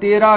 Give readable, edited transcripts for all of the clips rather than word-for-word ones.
13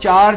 4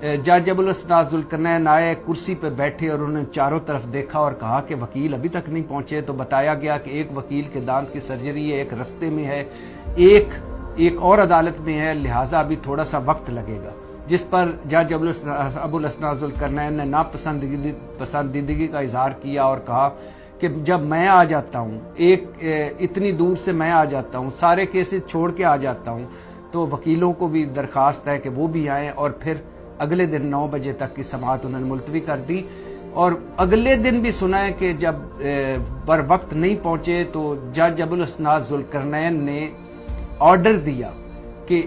جج ابوالاسناد ذوالقرنین آئے, کرسی پہ بیٹھے اور انہوں نے چاروں طرف دیکھا اور کہا کہ وکیل ابھی تک نہیں پہنچے. تو بتایا گیا کہ ایک وکیل کے دانت کی سرجری ہے, ایک رستے میں ہے, ایک اور عدالت میں ہے, لہٰذا ابھی تھوڑا سا وقت لگے گا. جس پر جج ابوالاسناد ذوالقرنین نے ناپسندیدگی کا اظہار کیا اور کہا کہ جب میں آ جاتا ہوں, اتنی دور سے میں آ جاتا ہوں, سارے کیسز چھوڑ کے آ جاتا ہوں, تو وکیلوں کو بھی درخواست ہے کہ وہ بھی آئیں. اور پھر اگلے دن 9 بجے تک کی سماعت انہوں نے ملتوی کر دی. اور اگلے دن بھی سنا ہے کہ جب بر وقت نہیں پہنچے تو جج ابوالاسناد ذوالقرنین نے آرڈر دیا کہ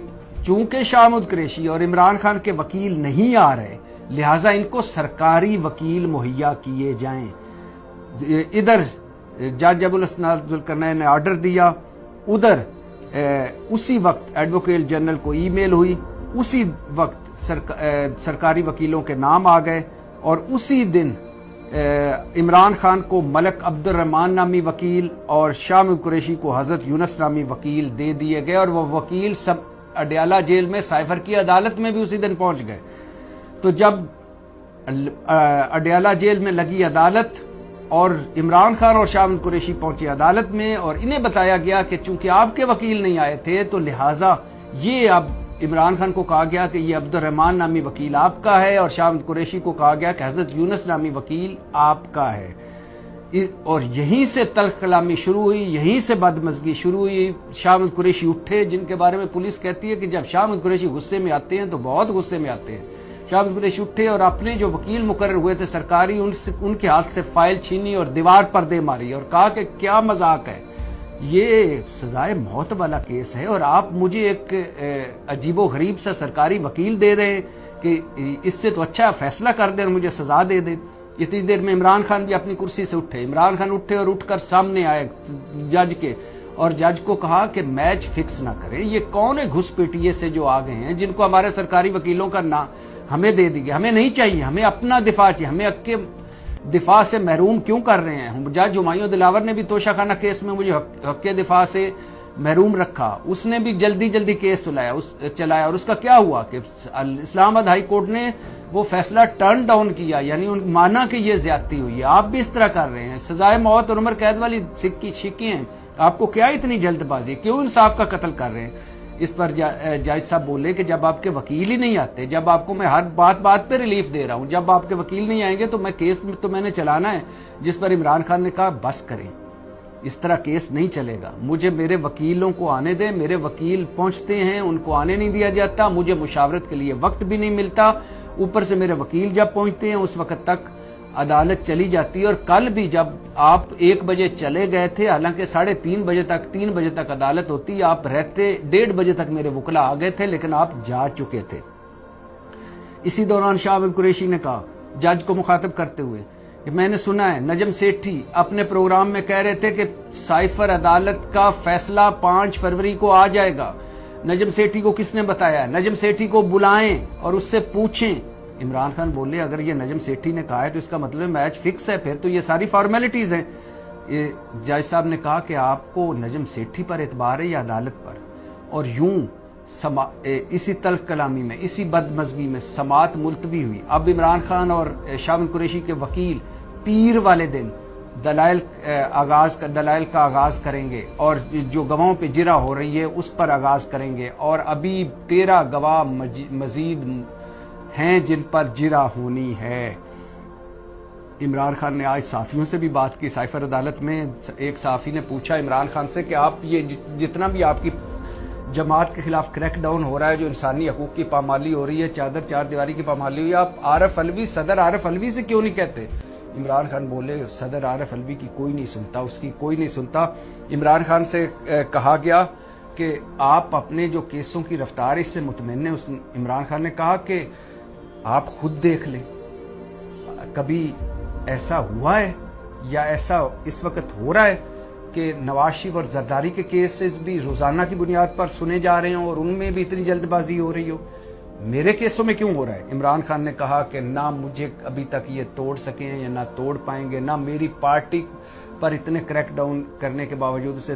چونکہ شاہ محمود قریشی اور عمران خان کے وکیل نہیں آ رہے, لہٰذا ان کو سرکاری وکیل مہیا کیے جائیں. ادھر جج ابوالاسناد ذوالقرنین نے آرڈر دیا, ادھر اسی وقت ایڈوکیٹ جنرل کو ای میل ہوئی, اسی وقت سرکاری وکیلوں کے نام آ گئے, اور اسی دن عمران خان کو ملک عبد الرحمان نامی وکیل اور شاہ محمود قریشی کو حضرت یونس نامی وکیل دے دیے گئے. اور وہ وکیل سب اڈیالہ جیل میں سائفر کی عدالت میں بھی اسی دن پہنچ گئے. تو جب اڈیالہ جیل میں لگی عدالت اور عمران خان اور شاہ محمود قریشی پہنچے عدالت میں, اور انہیں بتایا گیا کہ چونکہ آپ کے وکیل نہیں آئے تھے تو لہٰذا یہ اب عمران خان کو کہا گیا کہ یہ عبد الرحمان نامی وکیل آپ کا ہے, اور شاہ محمود قریشی کو کہا گیا کہ حضرت یونس نامی وکیل آپ کا ہے. اور یہیں سے تلخ کلامی شروع ہوئی, یہیں سے بدمزگی شروع ہوئی. شاہ محمود قریشی اٹھے, جن کے بارے میں پولیس کہتی ہے کہ جب شاہ محمود قریشی غصے میں آتے ہیں تو بہت غصے میں آتے ہیں. شاہ محمود قریشی اٹھے اور اپنے جو وکیل مقرر ہوئے تھے سرکاری, ان کے ہاتھ سے فائل چھینی اور دیوار پر دے ماری اور کہا کہ کیا مذاق ہے, یہ سزائے موت والا کیس ہے اور آپ مجھے ایک عجیب و غریب سا سرکاری وکیل دے رہے ہیں کہ اس سے تو اچھا فیصلہ کر دیں اور مجھے سزا دے دیں. اتنی دیر میں عمران خان بھی اپنی کرسی سے اٹھے. عمران خان اٹھے اور اٹھ کر سامنے آئے جج کے, اور جج کو کہا کہ میچ فکس نہ کریں. یہ کون ہے گھس پیٹیے سے جو آ گئے ہیں, جن کو ہمارے سرکاری وکیلوں کا نام ہمیں دے دیے, ہمیں نہیں چاہیے, ہمیں اپنا دفاع چاہیے, ہمیں حق کے دفاع سے محروم کیوں کر رہے ہیں. جج ہمایوں دلاور نے بھی توشہ خانہ کیس میں مجھے حق کے دفاع سے محروم رکھا, اس نے بھی جلدی کیس چلایا, اور اس کا کیا ہوا کہ اسلام آباد ہائی کورٹ نے وہ فیصلہ ٹرن ڈاؤن کیا, یعنی مانا کہ یہ زیادتی ہوئی ہے. آپ بھی اس طرح کر رہے ہیں, سزائے موت اور عمر قید والی سکی ہیں, آپ کو کیا اتنی جلد بازی, کیوں انصاف کا قتل کر رہے ہیں. اس پر جج صاحب بولے کہ جب آپ کے وکیل ہی نہیں آتے, جب آپ کو میں ہر بات پہ ریلیف دے رہا ہوں, جب آپ کے وکیل نہیں آئیں گے تو میں کیس تو میں نے چلانا ہے. جس پر عمران خان نے کہا بس کریں, اس طرح کیس نہیں چلے گا, مجھے میرے وکیلوں کو آنے دیں. میرے وکیل پہنچتے ہیں, ان کو آنے نہیں دیا جاتا, مجھے مشاورت کے لیے وقت بھی نہیں ملتا. اوپر سے میرے وکیل جب پہنچتے ہیں اس وقت تک عدالت چلی جاتی ہے. اور کل بھی جب آپ 1 بجے چلے گئے تھے, حالانکہ 3:30 بجے تک عدالت ہوتی, آپ رہتے 1:30 بجے تک میرے وکلا آ گئے تھے, لیکن آپ جا چکے تھے. اسی دوران شاہ محمود قریشی نے کہا جج کو مخاطب کرتے ہوئے کہ میں نے سنا ہے نجم سیٹھی اپنے پروگرام میں کہہ رہے تھے کہ سائفر عدالت کا فیصلہ 5 فروری کو آ جائے گا. نجم سیٹھی کو کس نے بتایا؟ نجم سیٹھی کو بلائیں اور اس سے پوچھیں. عمران خان بولے اگر یہ نجم سیٹھی نے کہا ہے تو اس کا مطلب میچ فکس ہے, پھر تو یہ ساری فارمیلٹیز ہیں. جج صاحب نے کہا کہ آپ کو نجم سیٹھی پر اعتبار ہے یا عدالت پر؟ اور یوں اسی تلخ کلامی میں, اسی بدمزگی میں سماعت ملتوی ہوئی. اب عمران خان اور شاہ محمود قریشی کے وکیل پیر والے دن دلائل کا آغاز کریں گے, اور جو گواہوں پہ جرح ہو رہی ہے اس پر آغاز کریں گے. اور ابھی 13 گواہ مزید ہیں جن پر جرح ہونی ہے. عمران خان نے آج صحافیوں سے بھی بات کی سائفر عدالت میں. ایک صحافی نے پوچھا عمران خان سے کہ آپ یہ جتنا بھی آپ کی جماعت کے خلاف کریک ڈاؤن ہو رہا ہے, جو انسانی حقوق کی پامالی ہو رہی ہے, چار دیواری کی پامالی ہوئی, آپ صدر عارف علوی سے کیوں نہیں کہتے؟ عمران خان بولے صدر عارف علوی کی کوئی نہیں سنتا, اس کی کوئی نہیں سنتا. عمران خان سے کہا گیا کہ آپ اپنے جو کیسوں کی رفتار اس سے مطمئن ہیں. عمران خان نے کہا کہ آپ خود دیکھ لیں, کبھی ایسا ہوا ہے یا ایسا اس وقت ہو رہا ہے کہ نواز شریف اور زرداری کے کیسز بھی روزانہ کی بنیاد پر سنے جا رہے ہوں اور ان میں بھی اتنی جلد بازی ہو رہی ہو؟ میرے کیسوں میں کیوں ہو رہا ہے؟ عمران خان نے کہا کہ نہ مجھے ابھی تک یہ توڑ سکے ہیں یا نہ توڑ پائیں گے, نہ میری پارٹی پر اتنے کریک ڈاؤن کرنے کے باوجود اسے